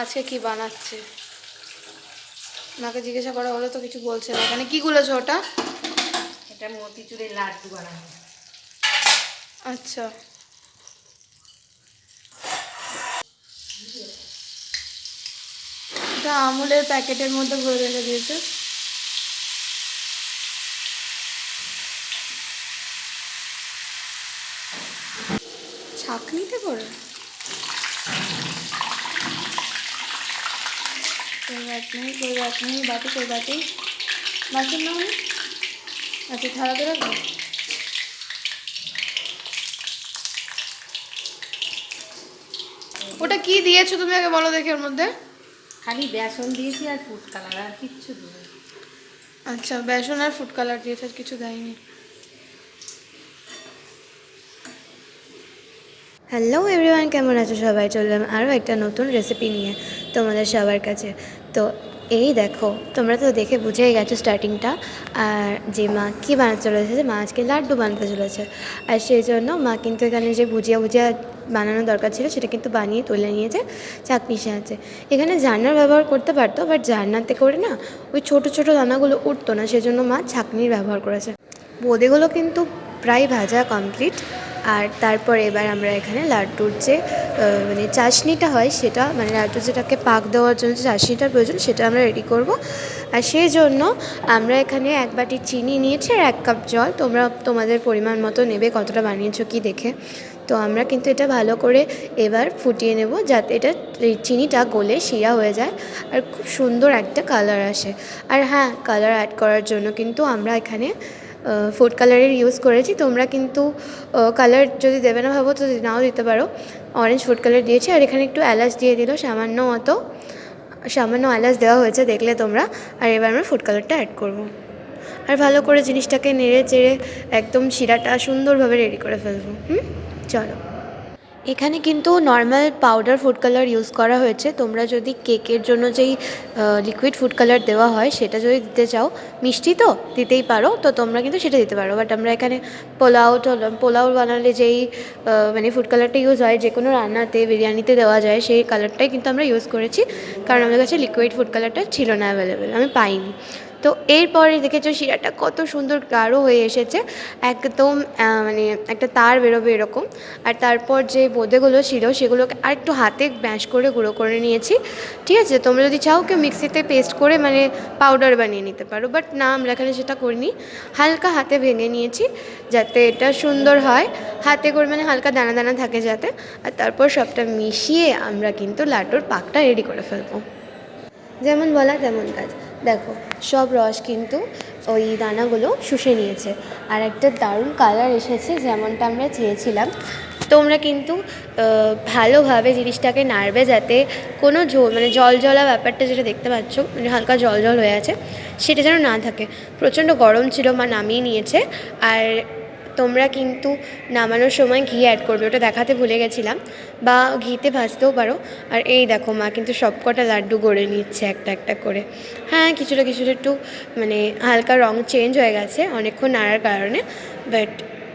আজকে কি বানাচ্ছে। মাকে জিজ্ঞাসা করা হলো তো কিছু বলছে না। এখানে কি গুলেছো ওটা? এটা মতিচুরের লাড্ডু বানানো। আচ্ছা, এটা আমুলের প্যাকেটের মধ্যে ভরে রেখে দিয়েছে। ছাঁকনিতে করে कोई बात नहीं, कोई बात नहीं, बाटी कोई बाटी बासन ना হলে আচ্ছা থালাতে রাখবো। ওটা কি দিয়েছো তুমি আগে বলো দেখি ওর মধ্যে? খালি বেসন দিয়েছি আর ফুড কালার, আর কিচ্ছু দিই। আচ্ছা, বেসন আর ফুড কালার দিয়েছে, আর কিছু দেয়নি। হ্যালো এভরিওয়ান, কেমন আছো সবাই? চললাম আরও একটা নতুন রেসিপি নিয়ে তোমাদের সবার কাছে। তো এই দেখো, তোমরা তো দেখে বুঝেই গেছো স্টার্টিংটা। আর যে মা কী বানাতে চলেছে, মা আজকে লাড্ডু বানাতে চলেছে। আর সেই জন্য মা কিন্তু এখানে যে ভুজিয়া বানানোর দরকার ছিল সেটা কিন্তু বানিয়ে তুলে নিয়েছে চাকনির সাহায্যে। এখানে জারনার ব্যবহার করতে পারতো, বাট জারনাতে করে না ওই ছোটো ছোটো দানাগুলো উঠতো না, সেজন্য মা ছাঁকনির ব্যবহার করেছে। বোঁদেগুলো কিন্তু প্রায় ভাজা কমপ্লিট। আর তারপর এবার আমরা এখানে লাড্ডুর যে মানে চাশনিটা হয় সেটা, মানে লাড্ডু যেটাকে পাক দেওয়ার জন্য যে চাশনিটার প্রয়োজন সেটা আমরা রেডি করব। আর সেই জন্য আমরা এখানে 1 বাটি চিনি নিয়েছি আর 1 কাপ জল। তোমরা তোমাদের পরিমাণ মতো নেবে, কতটা বানিয়েছো কি দেখে। তো আমরা কিন্তু এটা ভালো করে এবার ফুটিয়ে নেব, যাতে এটা চিনিটা গলে শিরা হয়ে যায় আর খুব সুন্দর একটা কালার আসে। আর হ্যাঁ, কালার অ্যাড করার জন্য কিন্তু আমরা এখানে ফুড কালারের ইউজ করেছি। তোমরা কিন্তু কালার যদি দেবে না ভাবো তো নাও দিতে পারো। অরেঞ্জ ফুড কালার দিয়েছি, আর এখানে একটু এলাচ দিয়ে দিল, সামান্য এলাচ দেওয়া হয়েছে দেখলে তোমরা। আর এবার আমরা ফুড কালারটা অ্যাড করব। আর ভালো করে জিনিসটাকে নেড়ে চেড়ে একদম শিরাটা সুন্দরভাবে রেডি করে ফেলবো। চলো, এখানে কিন্তু normal powder food colour use করা হয়েছে। তোমরা যদি কেকের জন্য যেই লিকুইড ফুড কালার দেওয়া হয় সেটা যদি দিতে চাও, মিষ্টি তো দিতেই পারো, তো তোমরা কিন্তু সেটা দিতে পারো। বাট আমরা এখানে পোলাও বানালে যেই মানে ফুড কালারটা ইউজ হয়, যে কোনো রান্নাতে বিরিয়ানিতে দেওয়া যায়, সেই কালারটাই কিন্তু আমরা ইউজ করেছি, কারণ আমাদের কাছে লিকুইড ফুড কালারটা ছিল না অ্যাভেলেবেল, আমি পাইনি। তো এরপরে দেখেছো শিরাটা কত সুন্দর গাঢ় হয়ে এসেছে, একদম মানে একটা তার বেরোবে এরকম। আর তারপর যে বোঁদেগুলো ছিল সেগুলোকে আর একটু হাতে ম্যাশ করে গুঁড়ো করে নিয়েছি। ঠিক আছে, তোমরা যদি চাও কেউ মিক্সিতে পেস্ট করে মানে পাউডার বানিয়ে নিতে পারো, বাট না, আমরা এখানে সেটা করিনি। হালকা হাতে ভেঙে নিয়েছি যাতে এটা সুন্দর হয়, হাতে করে মানে হালকা দানা দানা থাকে যাতে। আর তারপর সবটা মিশিয়ে আমরা কিন্তু লাড্ডুর পাকটা রেডি করে ফেলবো। যেমন বলা তেমন কাজ। দেখো, সব রস কিন্তু ওই দানাগুলো শুষে নিয়েছে, আর একটা দারুণ কালার এসেছে যেমনটা আমরা চেয়েছিলাম। তোমরা কিন্তু ভালোভাবে জিনিসটাকে নাড়বে যাতে কোনো মানে জল ব্যাপারটা যেটা দেখতে পাচ্ছ, মানে হালকা জল হয়ে আছে, সেটা যেন না থাকে। প্রচণ্ড গরম ছিল, মা নামিয়ে নিয়েছে। আর তোমরা কিন্তু নামানোর সময় ঘি অ্যাড করবে, ওটা দেখাতে ভুলে গেছিলাম, বা ঘিতে ভাজতেও পারো। আর এই দেখো, মা কিন্তু সবকটা লাড্ডু গড়ে নিচ্ছে একটা একটা করে। হ্যাঁ, কিছুটা একটু মানে হালকা রং চেঞ্জ হয়ে গেছে অনেকক্ষণ নাড়ার কারণে, বাট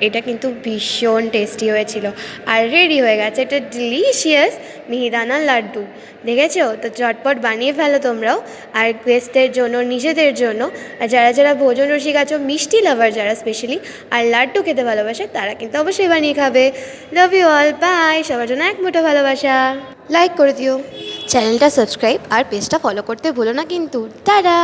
এটা কিন্তু ভীষণ টেস্টি হয়েছিল। আর রেডি হয়ে গেছে এটা ডিলিশিয়াস মিহিদানার লাড্ডু। দেখেছো তো, চটপট বানিয়ে ফেলো তোমরাও, আর গেস্টদের জন্য, নিজেদের জন্য। আর যারা ভোজন রসিক আছো, মিষ্টি লাভার যারা স্পেশালি, আর লাড্ডু খেতে ভালোবাসে, তারা কিন্তু অবশ্যই বানিয়ে খাবে। Love you all, bye. সবার জন্য এক মুঠো ভালোবাসা। লাইক করে দিও, চ্যানেলটা সাবস্ক্রাইব আর পেজটা ফলো করতে ভুলো না কিন্তু। টাটা।